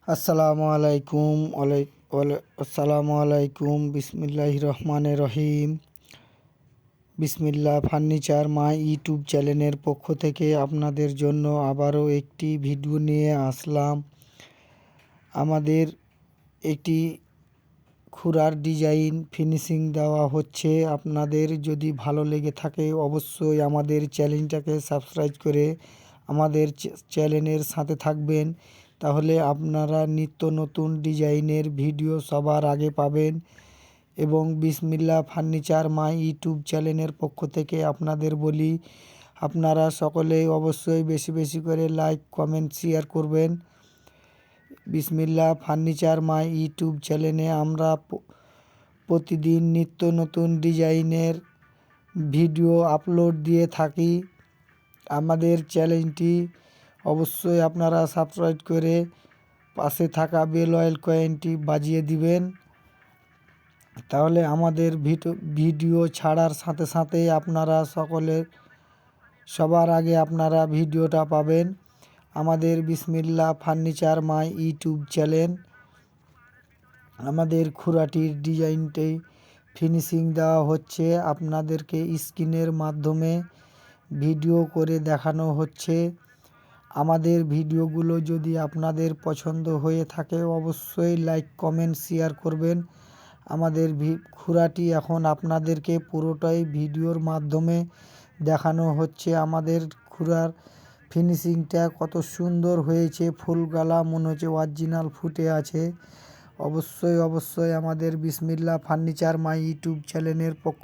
আসসালামু আলাইকুম বিসমিল্লাহির রহমানির রহিম। বিসমিল্লাহ ফার্নিচার মাই ইউটিউব চ্যানেলের পক্ষ থেকে আপনাদের জন্য আবারও একটি ভিডিও নিয়ে আসলাম। আমাদের একটি খুরার ডিজাইন ফিনিশিং দেওয়া হচ্ছে। আপনাদের যদি ভালো লেগে থাকে অবশ্যই আমাদের চ্যানেলটাকে সাবস্ক্রাইব করে আমাদের চ্যানেলের সাথে থাকবেন, তাহলে আপনারা নিত্য নতুন ডিজাইনের ভিডিও সবার আগে পাবেন। এবং বিসমিল্লাহ ফার্নিচার মাই ইউটিউব চ্যানেলের পক্ষ থেকে আপনাদের বলি, আপনারা সকলেই অবশ্যই বেশি বেশি করে লাইক কমেন্ট শেয়ার করবেন। বিসমিল্লাহ ফার্নিচার মাই ইউটিউব চ্যানেলে আমরা প্রতিদিন নিত্য নতুন ডিজাইনের ভিডিও আপলোড দিয়ে থাকি। আমাদের চ্যানেলটি অবশ্যই আপনারা সাবস্ক্রাইব করে পাশে থাকা বেল আইকনটি বাজিয়ে দিবেন, তাহলে আমাদের ভিডিও ছাড়ার সাথে সাথেই আপনারা সবার আগে আপনারা ভিডিওটা পাবেন। আমাদের বিসমিল্লাহ ফার্নিচার মাই ইউটিউব চ্যানেল আমাদের খুরাটির ডিজাইনটি ফিনিশিং দেওয়া হচ্ছে, আপনাদেরকে স্ক্রিনের মাধ্যমে ভিডিও করে দেখানো হচ্ছে। আমাদের ভিডিওগুলো যদি আপনাদের পছন্দ হয়ে থাকে অবশ্যই লাইক কমেন্ট শেয়ার করবেন। আমাদের খুরাটি এখন আপনাদেরকে পুরোটাই ভিডিওর মাধ্যমে দেখানো হচ্ছে। আমাদের খুরার ফিনিশিংটা কত সুন্দর হয়েছে, ফুল গলা মনে হচ্ছে অরিজিনাল ফুটে আছে। অবশ্যই আমাদের বিসমিল্লাহ ফার্নিচার মাই ইউটিউব চ্যানেলের পক্ষ